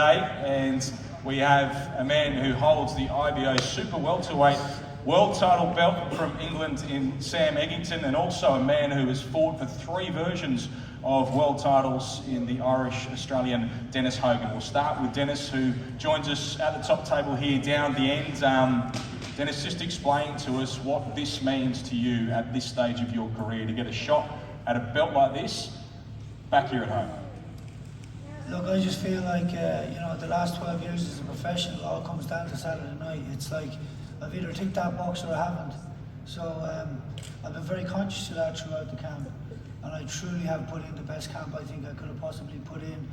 And we have a man who holds the IBO Super-Welterweight World title belt from England in Sam Eggington, and also a man who has fought for 3 versions of world titles in the Irish-Australian Dennis Hogan. We'll start with Dennis, who joins us at the top table here down the end. Dennis, just explain to us what this means to you at this stage of your career, to get a shot at a belt like this back here at home. Look, I just feel like, the last 12 years as a professional, it all comes down to Saturday night. It's like I've either ticked that box or I haven't. So I've been very conscious of that throughout the camp, and I truly have put in the best camp I think I could have possibly put in,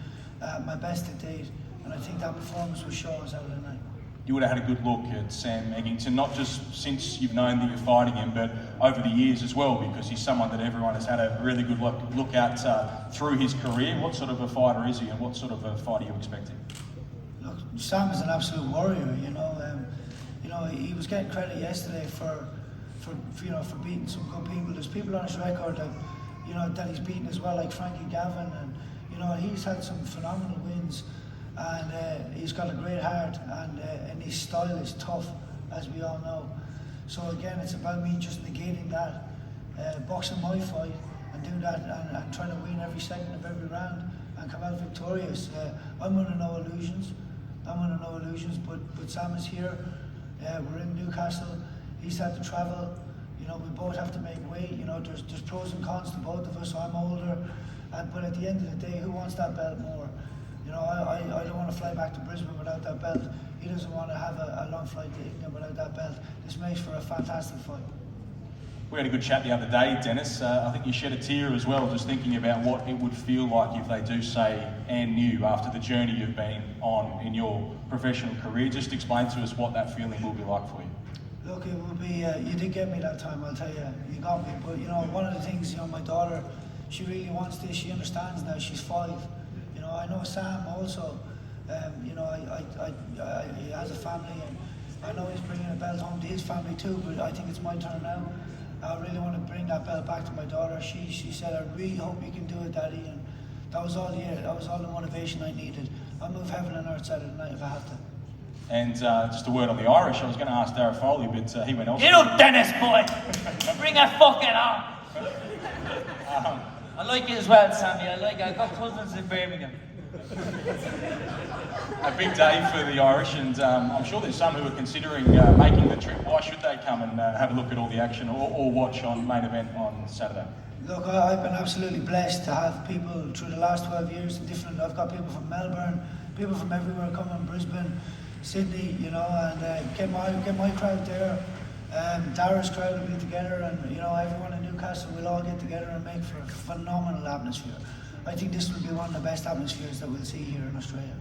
my best to date, and I think that performance was shown on Saturday night. You would have had a good look at Sam Eggington, not just since you've known that you're fighting him, but over the years as well, because he's someone that everyone has had a really good look at through his career. What sort of a fighter is he, and what sort of a fight are you expecting? Look, Sam is an absolute warrior. He was getting credit yesterday for beating some good people. There's people on his record that he's beaten as well, like Frankie Gavin, and he's had some phenomenal wins. And he's got a great heart, and his style is tough, as we all know. So again, it's about me just negating that, boxing my fight, and doing that, and trying to win every second of every round and come out victorious. I'm under no illusions. But Sam is here. We're in Newcastle. He's had to travel. We both have to make weight. There's pros and cons to both of us. I'm older, but at the end of the day, who wants that belt more? I don't want to fly back to Brisbane without that belt. He doesn't want to have a long flight to England without that belt. This makes for a fantastic fight. We had a good chat the other day, Dennis. I think you shed a tear as well, just thinking about what it would feel like if they do say "and new" after the journey you've been on in your professional career. Just explain to us what that feeling will be like for you. Look, it will be, you did get me that time, I'll tell you. You got me. But, one of the things, my daughter, she really wants this. She understands now. She's 5. I know Sam also, he has a family, and I know he's bringing a belt home to his family too, but I think it's my turn now. I really want to bring that belt back to my daughter. She said, "I really hope you can do it, Daddy," and that was all the motivation I needed. I'll move heaven and earth Saturday night if I have to. And just a word on the Irish, I was going to ask Darragh Foley, but he went off. You Dennis, boy! Bring it fucking on! I like it as well, Sammy. I've got cousins in Birmingham. A big day for the Irish, and I'm sure there's some who are considering making the trip. Why should they come and have a look at all the action or watch on main event on Saturday? Look, I've been absolutely blessed to have people through the last 12 years. I've got people from Melbourne, people from everywhere coming, Brisbane, Sydney, and get my crowd there. Darragh's crowd will be together, and everyone in Newcastle will all get together and make for a phenomenal atmosphere. I think this will be one of the best atmospheres that we'll see here in Australia.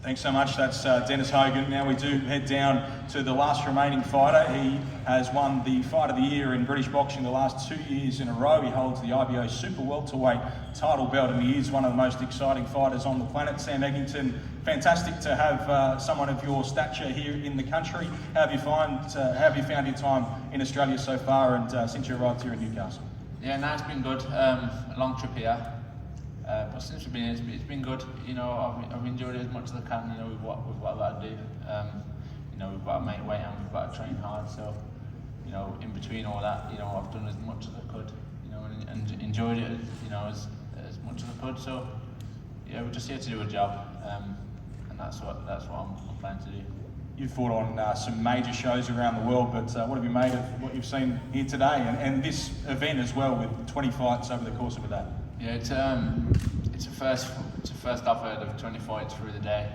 Thanks so much. That's Dennis Hogan. Now we do head down to the last remaining fighter. He has won the Fight of the Year in British boxing the last 2 years in a row. He holds the IBO Super-Welterweight title belt, and he is one of the most exciting fighters on the planet. Sam Eggington, fantastic to have someone of your stature here in the country. How have you found your time in Australia so far, and since you arrived here in Newcastle? Yeah, no, it's been good. A long trip here. But since we've been here, it's been good. I've enjoyed it as much as I can. With what I've got to do. We've got to make weight and we've got to train hard. So, in between all that, I've done as much as I could. And enjoyed it. As much as I could. So, yeah, we're just here to do a job, and that's what I'm planning to do. You've fought on some major shows around the world, but what have you made of what you've seen here today and this event as well, with 20 fights over the course of a day? Yeah, it's a first I've heard of 20 fights through the day.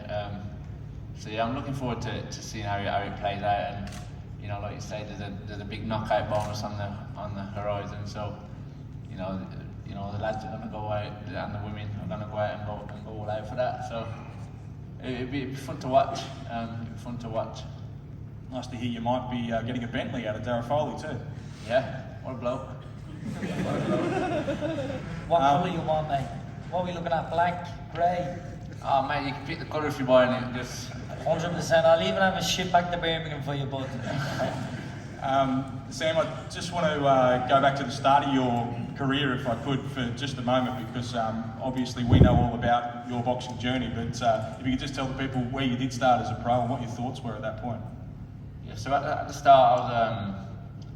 So yeah, I'm looking forward to seeing how it plays out, and like you say, there's a big knockout bonus on the horizon. So the lads are gonna go out and the women are gonna go out and go all out for that. So it'd be fun to watch. Nice to hear you might be getting a Bentley out of Darragh Foley too. Yeah, what a bloke. What colour you want, mate? What are we looking at? Black, grey? Oh mate, you can pick the colour if you buy it. Just 100%. I'll even have a ship back to Birmingham for you, bud. Sam, I just want to go back to the start of your career, if I could, for just a moment, because obviously we know all about your boxing journey, but if you could just tell the people where you did start as a pro and what your thoughts were at that point. Yeah, so at the start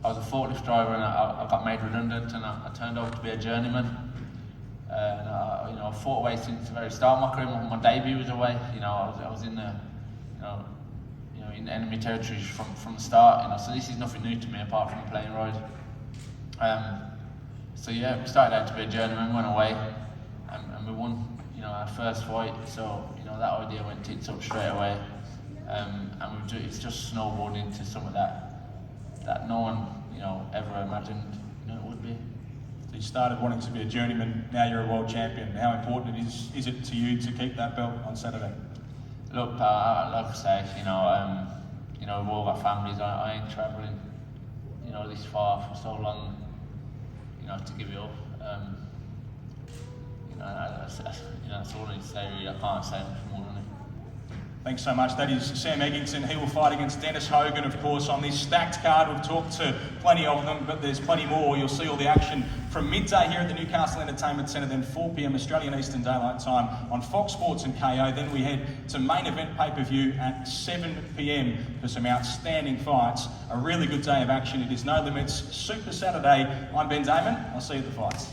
I was a forklift driver, and I got made redundant, and I turned over to be a journeyman. And I fought away since the very start of my career. My debut was away. I was in the in enemy territories from the start. So this is nothing new to me apart from the plane ride. So yeah, we started out to be a journeyman, went away, and we won our first fight. So that idea went tits up straight away, and it's just snowballed into something that no one ever imagined it would be. So you started wanting to be a journeyman, now you're a world champion. How important is it to you to keep that belt on Saturday? Look, like I say, we've all got families. I ain't travelling, this far for so long, to give it up. That's all I need to say, really. I can't say much more than it. Thanks so much. That is Sam Eggington. He will fight against Dennis Hogan, of course, on this stacked card. We've talked to plenty of them, but there's plenty more. You'll see all the action from midday here at the Newcastle Entertainment Centre, then 4 p.m. Australian Eastern Daylight Time on Fox Sports and KO. Then we head to main event pay-per-view at 7 p.m. for some outstanding fights. A really good day of action. It is No Limits Super Saturday. I'm Ben Damon. I'll see you at the fights.